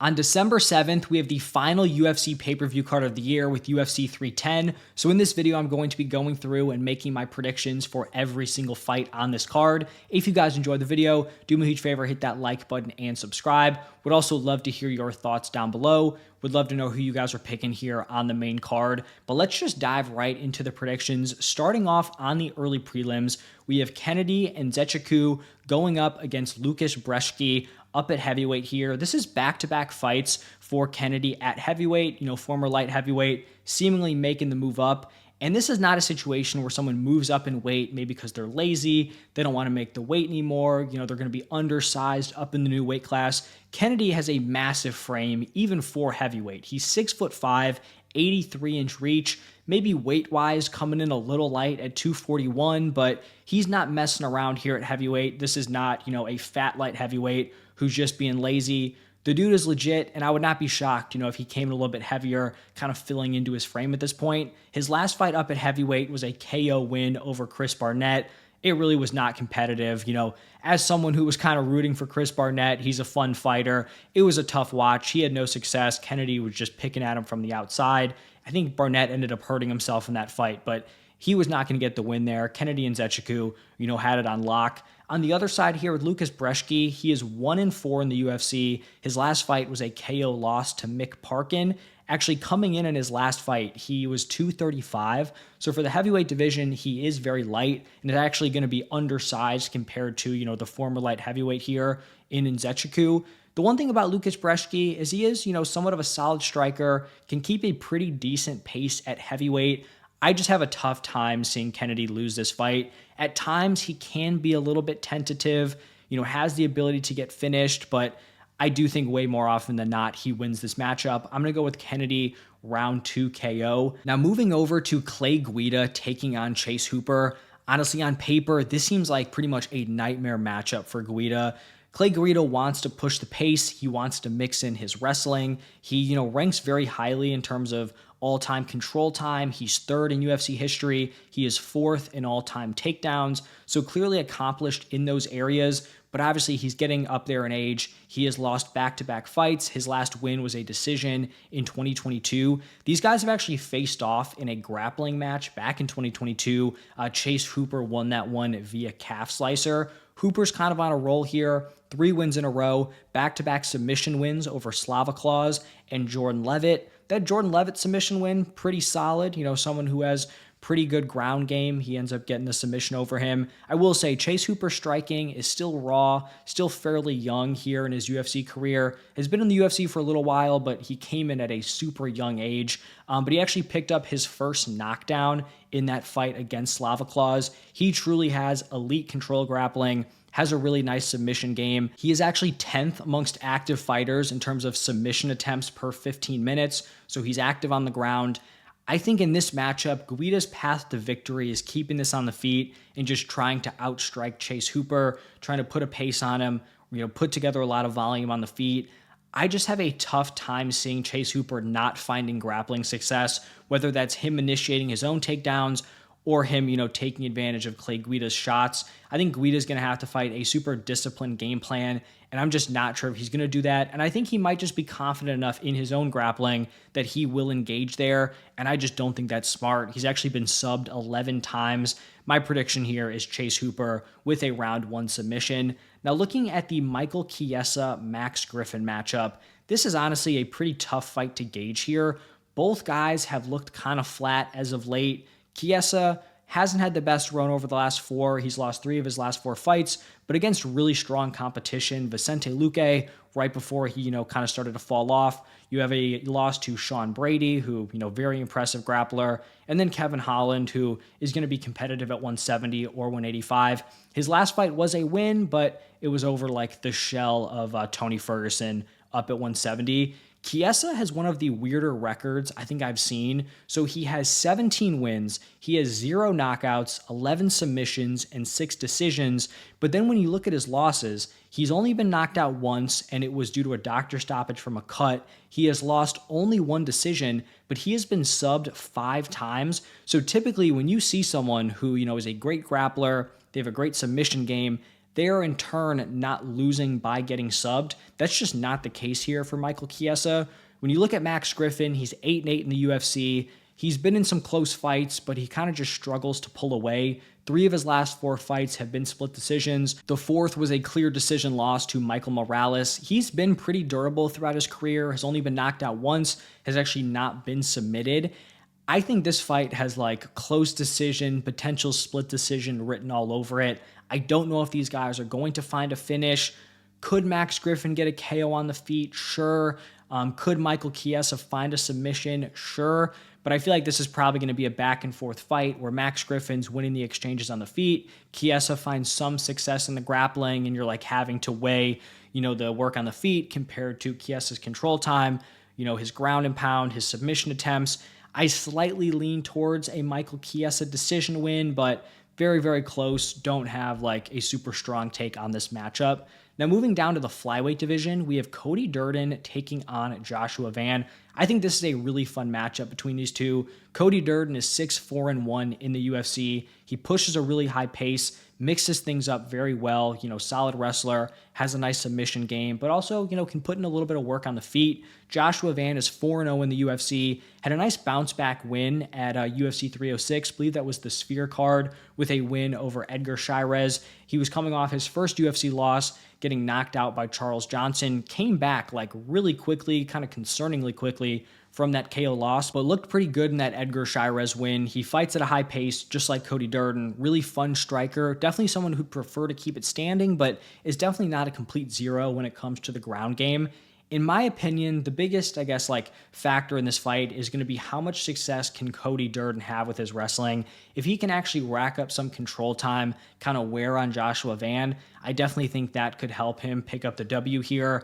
On December 7th, we have the final UFC pay-per-view card of the year with UFC 310. So in this video, I'm going to be going through and making my predictions for every single fight on this card. If you guys enjoyed the video, do me a huge favor, hit that like button and subscribe. Would also love to hear your thoughts down below. Would love to know who you guys are picking here on the main card. But let's just dive right into the predictions. Starting off on the early prelims, we have Kennedy and Nzechukwu going up against Lukasz Brzeski up at heavyweight here. This is back-to-back fights for Kennedy at heavyweight, former light heavyweight, seemingly making the move up. And this is not a situation where someone moves up in weight, maybe because they're lazy, they don't want to make the weight anymore, they're going to be undersized up in the new weight class. Kennedy has a massive frame, even for heavyweight. He's 6'5", 83-inch reach, maybe weight-wise coming in a little light at 241, but he's not messing around here at heavyweight. This is not, a fat light heavyweight who's just being lazy. The dude is legit, and I would not be shocked, if he came in a little bit heavier, kind of filling into his frame at this point. His last fight up at heavyweight was a KO win over Chris Barnett. It really was not competitive. As someone who was kind of rooting for Chris Barnett, he's a fun fighter. It was a tough watch. He had no success. Kennedy was just picking at him from the outside. I think Barnett ended up hurting himself in that fight, but he was not going to get the win there. Kennedy and Nzechukwu, had it on lock. On the other side here with Lukasz Brzeski, he is 1-4 in the UFC. His last fight was a KO loss to Mick Parkin. Actually, coming in his last fight, he was 235. So for the heavyweight division, he is very light and is actually going to be undersized compared to, the former light heavyweight here in Nzechukwu. The one thing about Lukasz Brzeski is he is, somewhat of a solid striker, can keep a pretty decent pace at heavyweight. I just have a tough time seeing Kennedy lose this fight. At times, he can be a little bit tentative, has the ability to get finished, but I do think way more often than not, he wins this matchup. I'm going to go with Kennedy round 2 KO. Now, moving over to Clay Guida taking on Chase Hooper. Honestly, on paper, this seems like pretty much a nightmare matchup for Guida. Clay Guida wants to push the pace. He wants to mix in his wrestling. He, ranks very highly in terms of all-time control time. He's third in UFC history. He is fourth in all-time takedowns. So clearly accomplished in those areas, but obviously he's getting up there in age. He has lost back-to-back fights. His last win was a decision in 2022. These guys have actually faced off in a grappling match back in 2022. Chase Hooper won that one via calf slicer. Hooper's kind of on a roll here. 3 wins in a row, back-to-back submission wins over Slava Claus and Jordan Levitt. That Jordan Levitt submission win, pretty solid. Someone who has pretty good ground game. He ends up getting the submission over him. I will say Chase Hooper's striking is still raw, still fairly young here in his UFC career. Has been in the UFC for a little while, but he came in at a super young age. But he actually picked up his first knockdown in that fight against Slava Claus. He truly has elite control grappling, has a really nice submission game. He is actually 10th amongst active fighters in terms of submission attempts per 15 minutes, so he's active on the ground. I think in this matchup, Guida's path to victory is keeping this on the feet and just trying to outstrike Chase Hooper, trying to put a pace on him, put together a lot of volume on the feet. I just have a tough time seeing Chase Hooper not finding grappling success, whether that's him initiating his own takedowns or him, taking advantage of Clay Guida's shots. I think Guida's going to have to fight a super disciplined game plan, and I'm just not sure if he's going to do that. And I think he might just be confident enough in his own grappling that he will engage there, and I just don't think that's smart. He's actually been subbed 11 times. My prediction here is Chase Hooper with a round 1 submission. Now, looking at the Michael Chiesa-Max Griffin matchup, this is honestly a pretty tough fight to gauge here. Both guys have looked kind of flat as of late. Chiesa hasn't had the best run over the last 4. He's lost 3 of his last 4 fights, but against really strong competition. Vicente Luque, right before he, kind of started to fall off. You have a loss to Sean Brady, who, very impressive grappler. And then Kevin Holland, who is going to be competitive at 170 or 185. His last fight was a win, but it was over like the shell of Tony Ferguson up at 170. Chiesa has one of the weirder records I think I've seen. So he has 17 wins, he has 0 knockouts, 11 submissions, and 6 decisions. But then when you look at his losses, he's only been knocked out once, and it was due to a doctor stoppage from a cut. He has lost only 1 decision, but he has been subbed 5 times. So typically when you see someone who, is a great grappler, they have a great submission game, they are in turn not losing by getting subbed. That's just not the case here for Michael Chiesa. When you look at Max Griffin, he's 8-8 in the UFC. He's been in some close fights, but he kind of just struggles to pull away. 3 of his last 4 fights have been split decisions. The 4th was a clear decision loss to Michael Morales. He's been pretty durable throughout his career, has only been knocked out once, has actually not been submitted. I think this fight has like close decision, potential split decision written all over it. I don't know if these guys are going to find a finish. Could Max Griffin get a KO on the feet? Sure. Could Michael Chiesa find a submission? Sure. But I feel like this is probably going to be a back and forth fight where Max Griffin's winning the exchanges on the feet. Chiesa finds some success in the grappling, and you're like having to weigh, the work on the feet compared to Chiesa's control time, his ground and pound, his submission attempts. I slightly lean towards a Michael Chiesa decision win, but very, very close. Don't have like a super strong take on this matchup. Now, moving down to the flyweight division, we have Cody Durden taking on Joshua Van. I think this is a really fun matchup between these two. Cody Durden is 6-4-1 in the UFC. He pushes a really high pace, mixes things up very well, solid wrestler, has a nice submission game, but also, can put in a little bit of work on the feet. Joshua Van is 4-0 in the UFC, had a nice bounce back win at UFC 306. I believe that was the Sphere card with a win over Edgar Chairez. He was coming off his first UFC loss, getting knocked out by Charles Johnson, came back like really quickly, kind of concerningly quickly from that KO loss, but looked pretty good in that Edgar Chairez win. He fights at a high pace, just like Cody Durden. Really fun striker. Definitely someone who'd prefer to keep it standing, but is definitely not a complete zero when it comes to the ground game. In my opinion, the biggest, factor in this fight is going to be how much success can Cody Durden have with his wrestling. If he can actually rack up some control time, kind of wear on Joshua Van, I definitely think that could help him pick up the W here.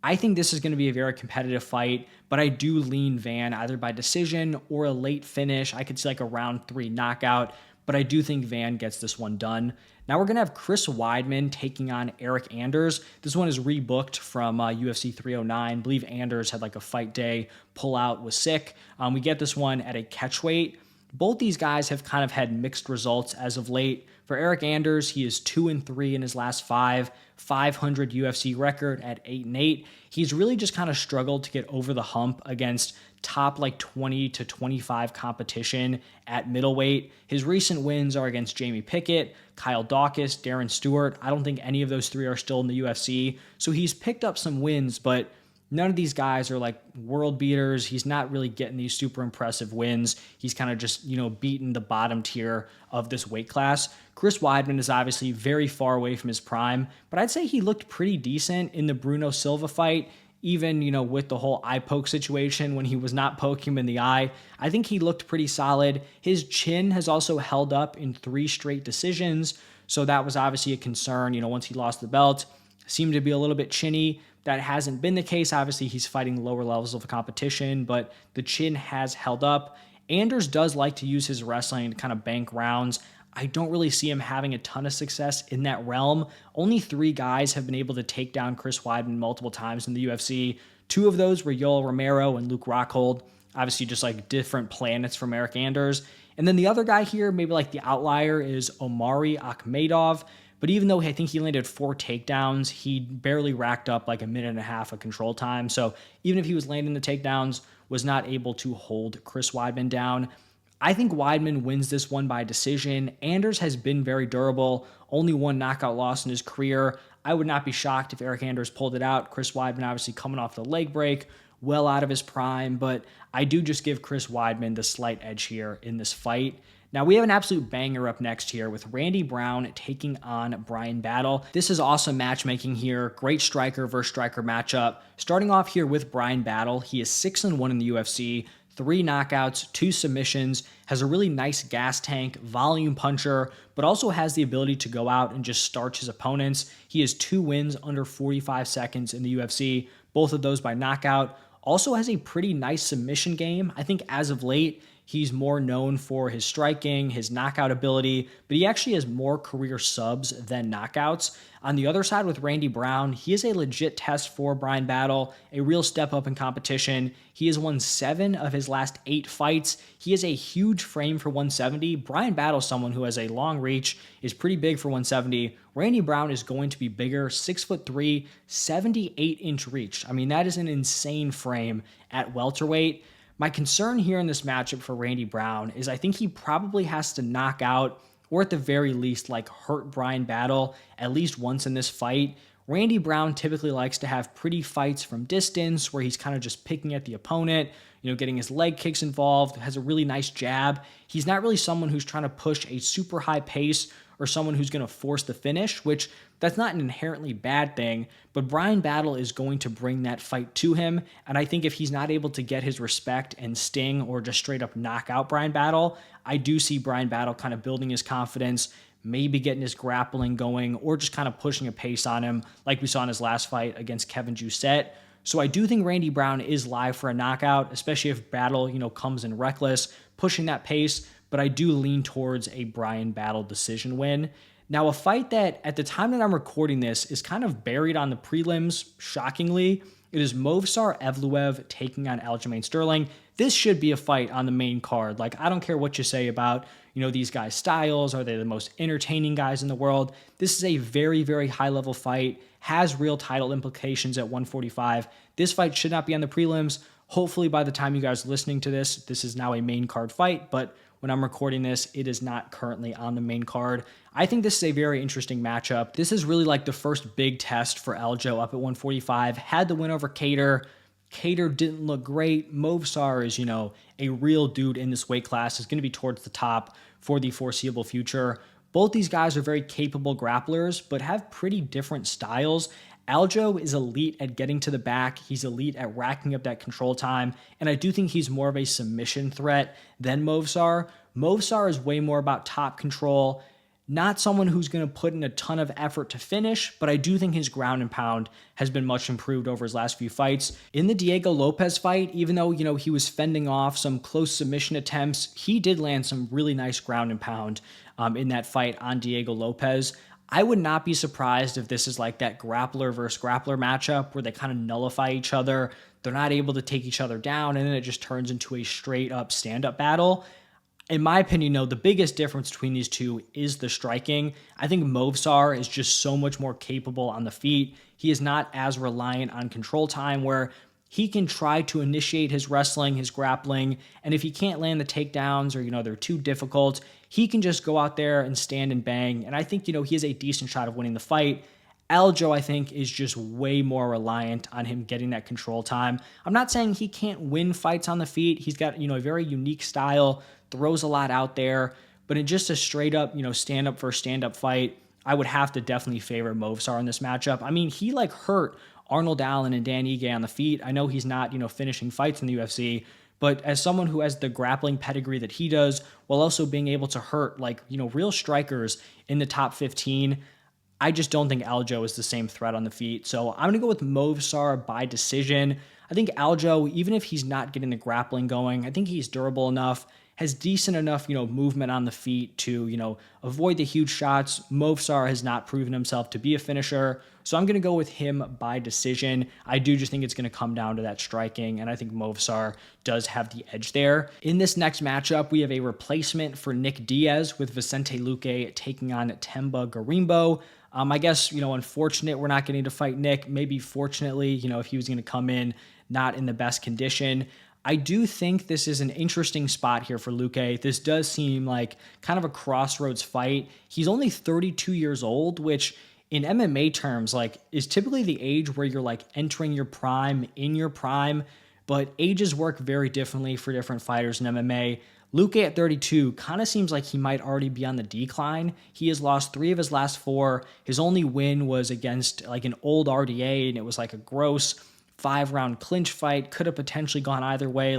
I think this is going to be a very competitive fight, but I do lean Van either by decision or a late finish. I could see like a round 3 knockout, but I do think Van gets this one done. Now we're going to have Chris Weidman taking on Eryk Anders. This one is rebooked from UFC 309. I believe Anders had like a fight day pullout, was sick. We get this one at a catchweight. Both these guys have kind of had mixed results as of late. For Eryk Anders, he is 2-3 in his last 500 UFC record at 8-8. He's really just kind of struggled to get over the hump against top 20 to 25 competition at middleweight. His recent wins are against Jamie Pickett, Kyle Dawkins, Darren Stewart. I don't think any of those 3 are still in the UFC. So he's picked up some wins, but none of these guys are like world beaters. He's not really getting these super impressive wins. He's kind of just, beating the bottom tier of this weight class. Chris Weidman is obviously very far away from his prime, but I'd say he looked pretty decent in the Bruno Silva fight, even, with the whole eye poke situation when he was not poking him in the eye. I think he looked pretty solid. His chin has also held up in 3 straight decisions, so that was obviously a concern, once he lost the belt. Seemed to be a little bit chinny. That hasn't been the case. Obviously, he's fighting lower levels of competition, but the chin has held up. Anders does like to use his wrestling to kind of bank rounds. I don't really see him having a ton of success in that realm. Only 3 guys have been able to take down Chris Weidman multiple times in the UFC. 2 of those were Yoel Romero and Luke Rockhold. Obviously, just like different planets from Eryk Anders. And then the other guy here, maybe like the outlier, is Omari Akhmedov. But even though I think he landed 4 takedowns, he barely racked up like a minute and a half of control time. So even if he was landing the takedowns, was not able to hold Chris Weidman down. I think Weidman wins this one by decision. Anders has been very durable, only 1 knockout loss in his career. I would not be shocked if Eryk Anders pulled it out. Chris Weidman obviously coming off the leg break, well out of his prime, but I do just give Chris Weidman the slight edge here in this fight. Now, we have an absolute banger up next here with Randy Brown taking on Bryan Battle. This is awesome matchmaking here. Great striker versus striker matchup. Starting off here with Bryan Battle, he is 6-1 in the UFC, 3 knockouts, 2 submissions, has a really nice gas tank, volume puncher, but also has the ability to go out and just starch his opponents. He has 2 wins under 45 seconds in the UFC, both of those by knockout. Also has a pretty nice submission game. I think as of late, He's more known for his striking, his knockout ability, but he actually has more career subs than knockouts. On the other side with Randy Brown, he is a legit test for Bryan Battle, a real step up in competition. He has won 7 of his last 8 fights. He has a huge frame for 170. Bryan Battle, someone who has a long reach, is pretty big for 170. Randy Brown is going to be bigger, 6'3", 78-inch reach. I mean, that is an insane frame at welterweight. My concern here in this matchup for Randy Brown is I think he probably has to knock out, or at the very least, like hurt Bryan Battle at least once in this fight. Randy Brown typically likes to have pretty fights from distance where he's kind of just picking at the opponent, getting his leg kicks involved, has a really nice jab. He's not really someone who's trying to push a super high pace or someone who's going to force the finish, which that's not an inherently bad thing, but Bryan Battle is going to bring that fight to him, and I think if he's not able to get his respect and sting or just straight up knock out Bryan Battle, I do see Bryan Battle kind of building his confidence, maybe getting his grappling going, or just kind of pushing a pace on him like we saw in his last fight against Kevin Jousset. So I do think Randy Brown is live for a knockout, especially if Battle, comes in reckless, pushing that pace, but I do lean towards a Bryan Battle decision win. Now, a fight that at the time that I'm recording this is kind of buried on the prelims, shockingly. It is Movsar Evloev taking on Aljamain Sterling. This should be a fight on the main card. Like, I don't care what you say about, these guys' styles. Are they the most entertaining guys in the world? This is a very, very high-level fight, has real title implications at 145. This fight should not be on the prelims. Hopefully, by the time you guys are listening to this, this is now a main card fight, but when I'm recording this, it is not currently on the main card. I think this is a very interesting matchup. This is really like the first big test for Aljo up at 145. Had the win over Kattar. Kattar didn't look great. Movsar is, a real dude in this weight class, is going to be towards the top for the foreseeable future. Both these guys are very capable grapplers, but have pretty different styles. Aljo is elite at getting to the back. He's elite at racking up that control time, and I do think he's more of a submission threat than Movsar. Movsar is way more about top control, not someone who's going to put in a ton of effort to finish, but I do think his ground and pound has been much improved over his last few fights. In the Diego Lopez fight, even though, he was fending off some close submission attempts, he did land some really nice ground and pound in that fight on Diego Lopez. I would not be surprised if this is like that grappler versus grappler matchup where they kind of nullify each other. They're not able to take each other down, and then it just turns into a straight up stand-up battle. In my opinion, the biggest difference between these two is the striking. I think Movsar is just so much more capable on the feet. He is not as reliant on control time, where he can try to initiate his wrestling, his grappling, and if he can't land the takedowns or, they're too difficult, he can just go out there and stand and bang, and I think, he has a decent shot of winning the fight. Aljo, I think, is just way more reliant on him getting that control time. I'm not saying he can't win fights on the feet. He's got, a very unique style, throws a lot out there, but in just a straight up, stand-up for stand-up fight, I would have to definitely favor Movsar in this matchup. I mean, he hurt Arnold Allen and Dan Ige on the feet. I know he's not, finishing fights in the UFC, but as someone who has the grappling pedigree that he does, while also being able to hurt real strikers in the top 15, I just don't think Aljo is the same threat on the feet. So I'm going to go with Movsar by decision. I think Aljo, even if he's not getting the grappling going, I think he's durable enough, has decent enough, movement on the feet to, avoid the huge shots. Movsar has not proven himself to be a finisher, so I'm going to go with him by decision. I do just think it's going to come down to that striking, and I think Movsar does have the edge there. In this next matchup, we have a replacement for Nick Diaz with Vicente Luque taking on Themba Gorimbo. I guess, unfortunate we're not getting to fight Nick. Maybe fortunately, if he was going to come in not in the best condition. I do think this is an interesting spot here for Luque. This does seem like kind of a crossroads fight. He's only 32 years old, which in MMA terms, is typically the age where you're entering your prime, in your prime, but ages work very differently for different fighters in MMA. Luque at 32 kind of seems like he might already be on the decline. He has lost 3 of his last 4. His only win was against an old RDA, and it was a gross 5-round clinch fight. Could have potentially gone either way.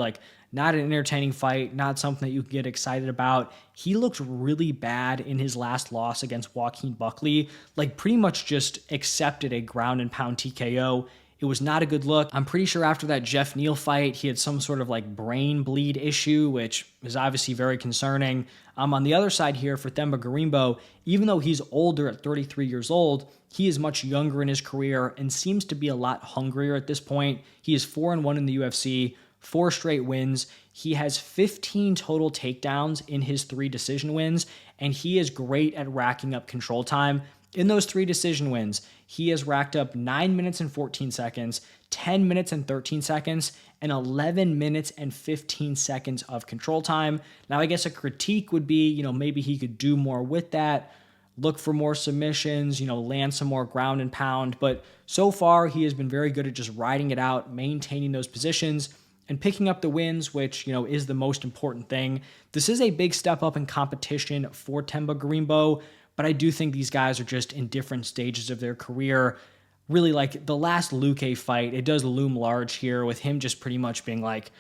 Not an entertaining fight, not something that you can get excited about. He looked really bad in his last loss against Joaquin Buckley. Pretty much just accepted a ground and pound TKO. It was not a good look. I'm pretty sure after that Jeff Neal fight, he had some sort of like brain bleed issue, which is obviously very concerning. On the other side here for Themba Gorimbo, even though he's older at 33 years old, he is much younger in his career and seems to be a lot hungrier at this point. He is 4-1 in the UFC, 4 straight wins. He has 15 total takedowns in his 3 decision wins, and he is great at racking up control time. In those 3 decision wins, he has racked up 9 minutes and 14 seconds, 10 minutes and 13 seconds, and 11 minutes and 15 seconds of control time. Now, I guess a critique would be, maybe he could do more with that, look for more submissions, land some more ground and pound. But so far, he has been very good at just riding it out, maintaining those positions, and picking up the wins, which, is the most important thing. This is a big step up in competition for Themba Gorimbo, but I do think these guys are just in different stages of their career. Really, like the last Luque fight, it does loom large here with him just pretty much being like,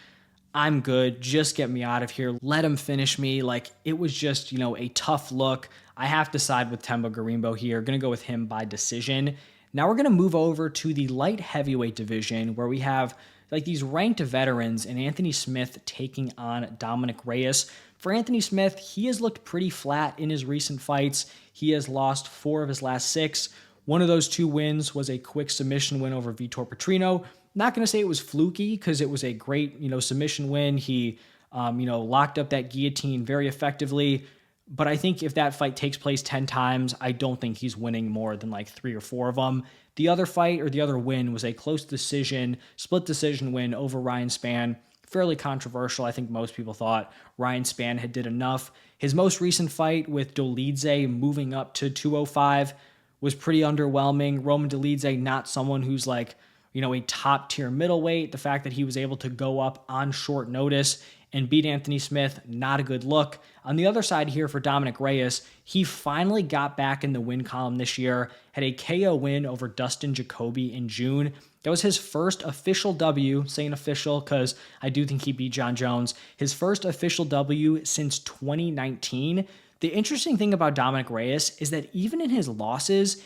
I'm good, just get me out of here, let him finish me. Like, it was just, a tough look. I have to side with Themba Gorimbo here. Gonna go with him by decision. Now we're gonna move over to the light heavyweight division where we have like these ranked veterans and Anthony Smith taking on Dominick Reyes. For Anthony Smith, he has looked pretty flat in his recent fights. He has lost 4 of his last 6. One of those 2 wins was a quick submission win over Vitor Petrino. Not going to say it was fluky because it was a great, submission win. He, locked up that guillotine very effectively. But I think if that fight takes place 10 times, I don't think he's winning more than like 3 or 4 of them. The other fight or the other win was a close decision, split decision win over Ryan Spann. Fairly controversial. I think most people thought Ryan Spann had did enough. His most recent fight with Dolidze moving up to 205 was pretty underwhelming. Roman Dolidze, not someone who's like, a top tier middleweight. The fact that he was able to go up on short notice and beat Anthony Smith, not a good look. On the other side here for Dominick Reyes, he finally got back in the win column this year, had a KO win over Dustin Jacoby in June. That was his first official W, saying official because I do think he beat John Jones, his first official W since 2019. The interesting thing about Dominick Reyes is that even in his losses,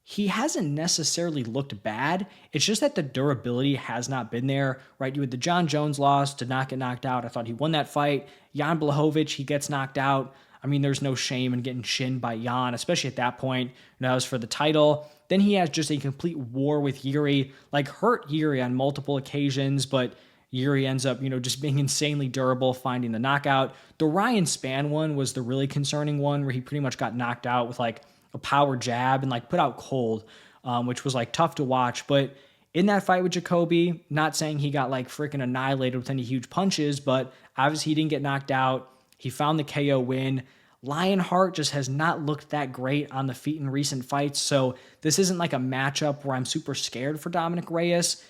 he hasn't necessarily looked bad. It's just that the durability has not been there, right? You had the John Jones loss, did not get knocked out. I thought he won that fight. Jan Blachowicz, he gets knocked out. I mean, there's no shame in getting shinned by Jan, especially at that point. That was for the title. Then he has just a complete war with Garry, like hurt Garry on multiple occasions, but Garry ends up, just being insanely durable, finding the knockout. The Ryan Spann one was the really concerning one where he pretty much got knocked out with like a power jab and like put out cold, which was like tough to watch. But in that fight with Jacoby, not saying he got like freaking annihilated with any huge punches, but obviously he didn't get knocked out. He found the KO win. Lionheart just has not looked that great on the feet in recent fights, so this isn't like a matchup where I'm super scared for Dominick Reyes.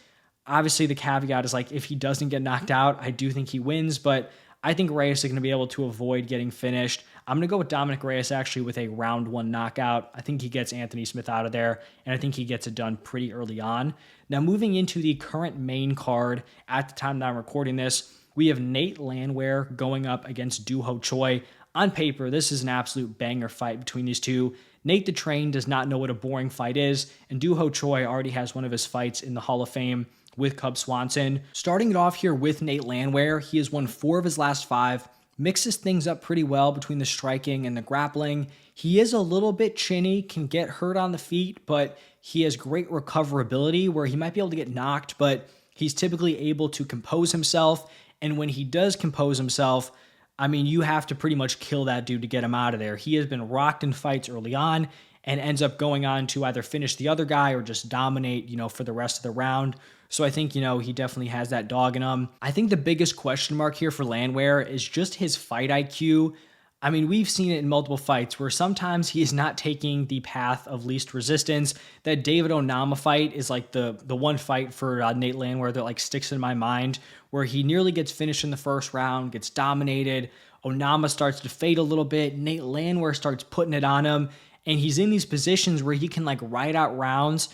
Obviously, the caveat is like if he doesn't get knocked out, I do think he wins, but I think Reyes is going to be able to avoid getting finished. I'm going to go with Dominick Reyes actually with a round 1 knockout. I think he gets Anthony Smith out of there, and I think he gets it done pretty early on. Now, moving into the current main card at the time that I'm recording this, we have Nate Landwehr going up against Doo Ho Choi. On paper, this is an absolute banger fight between these two. Nate the Train does not know what a boring fight is, and Doo Ho Choi already has one of his fights in the Hall of Fame with Cub Swanson. Starting it off here with Nate Landwehr, he has won 4 of his last 5, mixes things up pretty well between the striking and the grappling. He is a little bit chinny, can get hurt on the feet, but he has great recoverability where he might be able to get knocked, but he's typically able to compose himself, and when he does compose himself, I mean, you have to pretty much kill that dude to get him out of there. He has been rocked in fights early on and ends up going on to either finish the other guy or just dominate, for the rest of the round. So I think, he definitely has that dog in him. I think the biggest question mark here for Landwehr is just his fight IQ. I mean, we've seen it in multiple fights where sometimes he is not taking the path of least resistance. That David Onama fight is like the one fight for Nate Landwehr that like sticks in my mind, where he nearly gets finished in the first round, gets dominated. Onama starts to fade a little bit. Nate Landwehr starts putting it on him, and he's in these positions where he can like ride out rounds,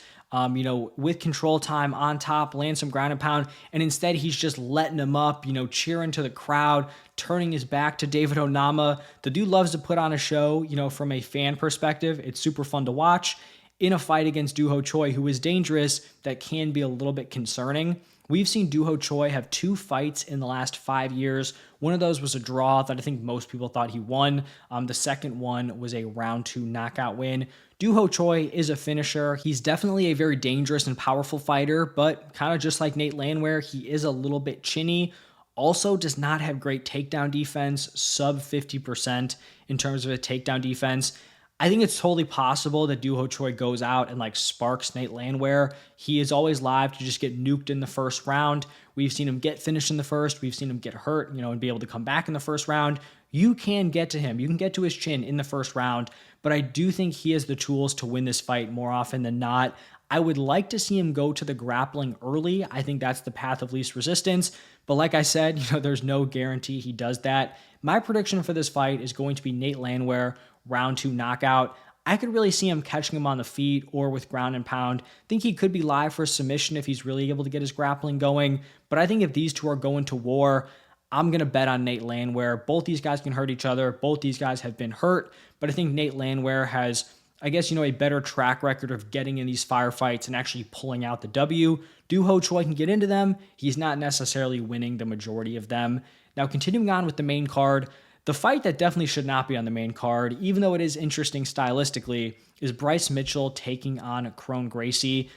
with control time on top, land some ground and pound, and instead he's just letting him up, cheering to the crowd, turning his back to David Onama. The dude loves to put on a show, from a fan perspective. It's super fun to watch. in a fight against Doo-Ho Choi, who is dangerous, that can be a little bit concerning. We've seen Doo-Ho Choi have 2 fights in the last 5 years. One of those was a draw that I think most people thought he won. The second one was a round 2 knockout win. Doo-Ho Choi is a finisher. He's definitely a very dangerous and powerful fighter, but kind of just like Nate Landwehr, he is a little bit chinny. Also does not have great takedown defense, sub 50% in terms of a takedown defense. I think it's totally possible that Doo-Ho Choi goes out and like sparks Nate Landwehr. He is always live to just get nuked in the first round. We've seen him get finished in the first. We've seen him get hurt, and be able to come back in the first round. You can get to him. You can get to his chin in the first round, but I do think he has the tools to win this fight more often than not. I would like to see him go to the grappling early. I think that's the path of least resistance. But like I said, there's no guarantee he does that. My prediction for this fight is going to be Nate Landwehr, round 2 knockout. I could really see him catching him on the feet or with ground and pound. Think he could be live for a submission if he's really able to get his grappling going. But I think if these two are going to war, I'm going to bet on Nate Landwehr. Both these guys can hurt each other. Both these guys have been hurt. But I think Nate Landwehr has, a better track record of getting in these firefights and actually pulling out the W. Doo-Ho Choi can get into them. He's not necessarily winning the majority of them. Now, continuing on with the main card, the fight that definitely should not be on the main card, even though it is interesting stylistically, is Bryce Mitchell taking on Kron Gracie.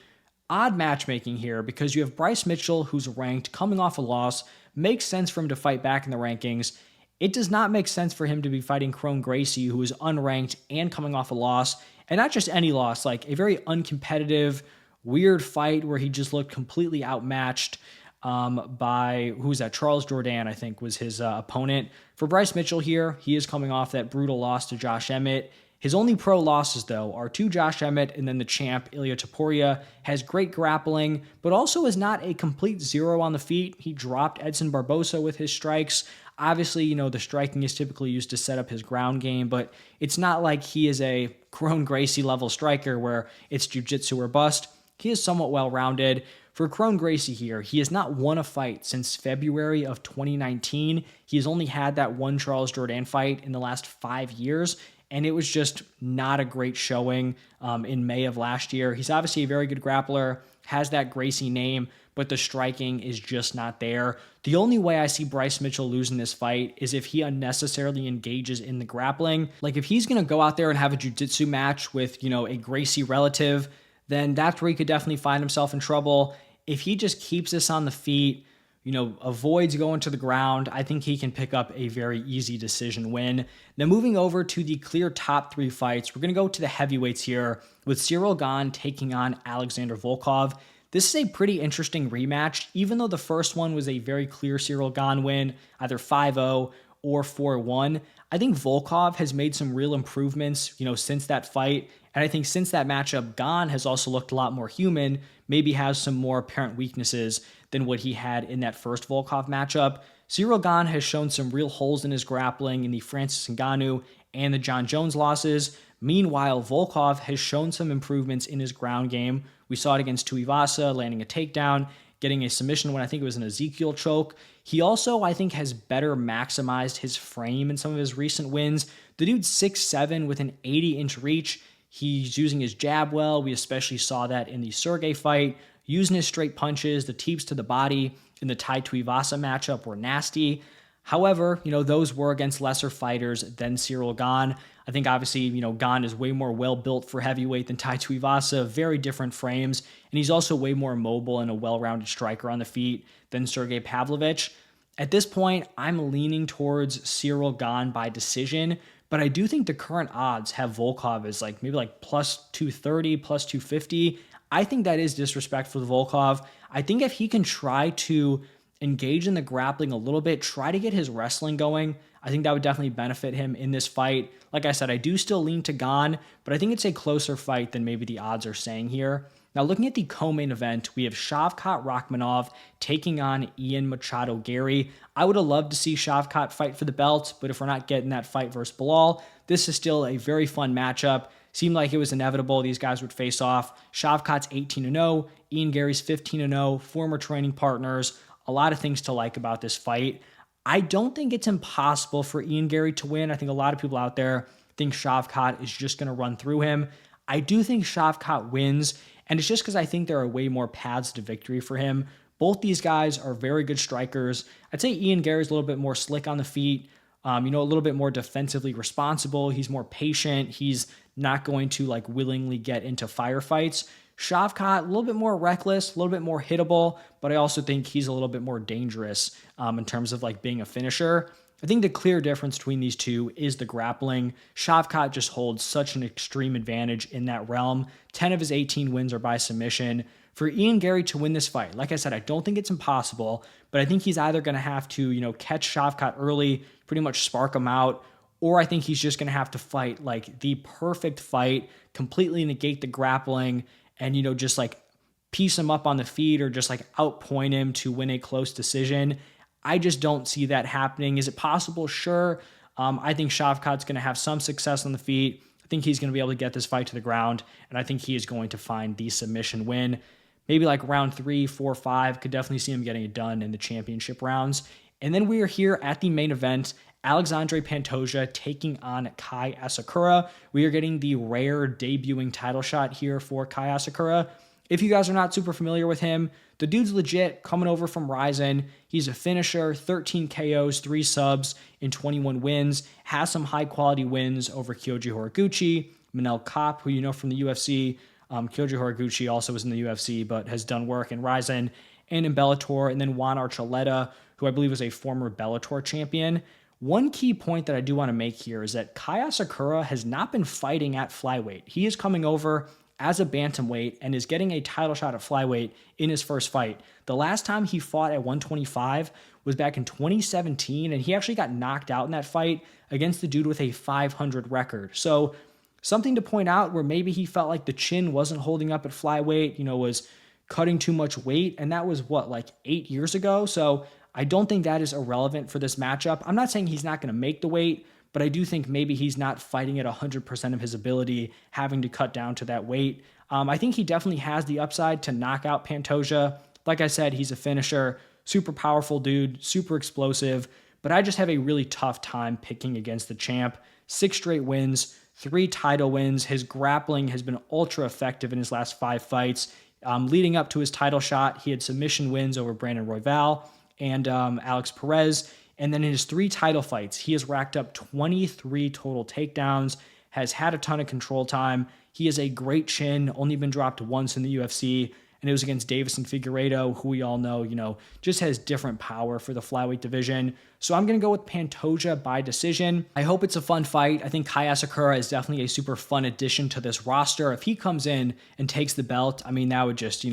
Odd matchmaking here because you have Bryce Mitchell, who's ranked, coming off a loss. Makes sense for him to fight back in the rankings. It does not make sense for him to be fighting Kron Gracie, who is unranked and coming off a loss. And not just any loss, like a very uncompetitive, weird fight where he just looked completely outmatched by, who's that? Charles Jourdain, I think, was his opponent. For Bryce Mitchell here, he is coming off that brutal loss to Josh Emmett. His only pro losses, though, are to Josh Emmett and then the champ, Ilia Topuria. Has great grappling, but also is not a complete zero on the feet. He dropped Edson Barbosa with his strikes. Obviously, the striking is typically used to set up his ground game, but it's not like he is a Kron Gracie level striker where it's jiu-jitsu or bust. He is somewhat well-rounded. For Kron Gracie here, he has not won a fight since February of 2019. He has only had that one Charles Jourdain fight in the last 5 years, and it was just not a great showing in May of last year. He's obviously a very good grappler, has that Gracie name, but the striking is just not there. The only way I see Bryce Mitchell losing this fight is if he unnecessarily engages in the grappling. Like if he's going to go out there and have a jiu-jitsu match with, a Gracie relative, then that's where he could definitely find himself in trouble. If he just keeps this on the feet, avoids going to the ground, I think he can pick up a very easy decision win. Now moving over to the clear top 3 fights, we're going to go to the heavyweights here with Ciryl Gane taking on Alexandre Volkov. This is a pretty interesting rematch, even though the first one was a very clear Ciryl Gane win, either 5-0 or 4-1. I think Volkov has made some real improvements, since that fight. And I think since that matchup, Gane has also looked a lot more human, maybe has some more apparent weaknesses than what he had in that first Volkov matchup. Ciryl Gane has shown some real holes in his grappling in the Francis Ngannou and the John Jones losses. Meanwhile, Volkov has shown some improvements in his ground game. We saw it against Tuivasa, landing a takedown, getting a submission when I think it was an Ezekiel choke. He also, I think, has better maximized his frame in some of his recent wins. The dude's 6'7" with an 80-inch reach. He's using his jab well. We especially saw that in the Sergey fight. Using his straight punches, the teeps to the body in the Tai Tuivasa matchup were nasty. However, those were against lesser fighters than Ciryl Gane. I think obviously, Gane is way more well-built for heavyweight than Tai Tuivasa, very different frames, and he's also way more mobile and a well-rounded striker on the feet than Sergey Pavlovich. At this point, I'm leaning towards Ciryl Gane by decision, but I do think the current odds have Volkov as maybe plus 230, plus 250. I think that is disrespectful to Volkov. I think if he can try to engage in the grappling a little bit, try to get his wrestling going, I think that would definitely benefit him in this fight. Like I said, I do still lean to Gane, but I think it's a closer fight than maybe the odds are saying here. Now, looking at the co-main event, we have Shavkat Rakhmonov taking on Ian Machado Garry. I would have loved to see Shavkat fight for the belt, but if we're not getting that fight versus Bilal, this is still a very fun matchup. Seemed like it was inevitable these guys would face off. Shavkat's 18-0, Ian Garry's 15-0, former training partners. A lot of things to like about this fight. I don't think it's impossible for Ian Garry to win. I think a lot of people out there think Shavkat is just going to run through him. I do think Shavkat wins, and it's just because I think there are way more paths to victory for him. Both these guys are very good strikers. I'd say Gary's a little bit more slick on the feet, a little bit more defensively responsible. He's more patient. He's not going to like willingly get into firefights. Shavkat, a little bit more reckless, a little bit more hittable, but I also think he's a little bit more dangerous in terms of like being a finisher. I think the clear difference between these two is the grappling. Shavkat just holds such an extreme advantage in that realm. 10 of his 18 wins are by submission. For Garry to win this fight, like I said, I don't think it's impossible, but I think he's either going to have to, catch Shavkat early, pretty much spark him out, or I think he's just going to have to fight like the perfect fight, completely negate the grappling, and, just like piece him up on the feet or just like outpoint him to win a close decision. I just don't see that happening. Is it possible? Sure. I think Shavkat's going to have some success on the feet. I think he's going to be able to get this fight to the ground, and I think he is going to find the submission win. Maybe like round 3, 4, 5. Could definitely see him getting it done in the championship rounds. And then we are here at the main event. Alexandre Pantoja taking on Kai Asakura. We are getting the rare debuting title shot here for Kai Asakura. If you guys are not super familiar with him, the dude's legit, coming over from Ryzen. He's a finisher, 13 KOs, 3 subs in 21 wins. Has some high-quality wins over Kyoji Horiguchi, Manel Kape, who you know from the UFC. Kyoji Horiguchi also was in the UFC, but has done work in Ryzen and in Bellator. And then Juan Archuleta, who I believe was a former Bellator champion. One key point that I do want to make here is that Kai Asakura has not been fighting at flyweight. He is coming over as a bantamweight and is getting a title shot at flyweight in his first fight. The last time he fought at 125 was back in 2017, and he actually got knocked out in that fight against the dude with a 500 record. So something to point out where maybe he felt like the chin wasn't holding up at flyweight, was cutting too much weight, and that was like 8 years ago. So I don't think that is irrelevant for this matchup. I'm not saying he's not going to make the weight, but I do think maybe he's not fighting at 100% of his ability, having to cut down to that weight. I think he definitely has the upside to knock out Pantoja. Like I said, he's a finisher, super powerful dude, super explosive, but I just have a really tough time picking against the champ. 6 straight wins, 3 title wins. His grappling has been ultra effective in his last 5 fights. Leading up to his title shot, he had submission wins over Brandon Royval and Alex Perez. And then in his 3 title fights, he has racked up 23 total takedowns, has had a ton of control time. He has a great chin, only been dropped once in the UFC, and it was against Davison Figueiredo, who we all know, just has different power for the flyweight division. So I'm going to go with Pantoja by decision. I hope it's a fun fight. I think Kai Asakura is definitely a super fun addition to this roster. If he comes in and takes the belt, that would just,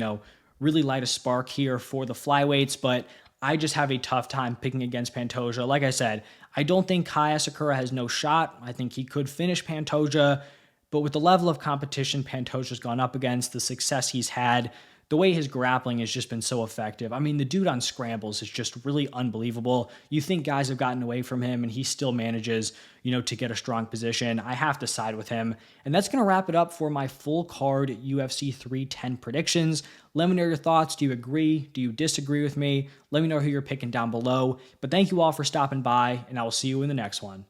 really light a spark here for the flyweights, but I just have a tough time picking against Pantoja. Like I said, I don't think Kai Asakura has no shot. I think he could finish Pantoja, but with the level of competition Pantoja's gone up against, the success he's had, the way his grappling has just been so effective. The dude on scrambles is just really unbelievable. You think guys have gotten away from him, and he still manages, to get a strong position. I have to side with him. And that's going to wrap it up for my full card UFC 310 predictions. Let me know your thoughts. Do you agree? Do you disagree with me? Let me know who you're picking down below. But thank you all for stopping by, and I will see you in the next one.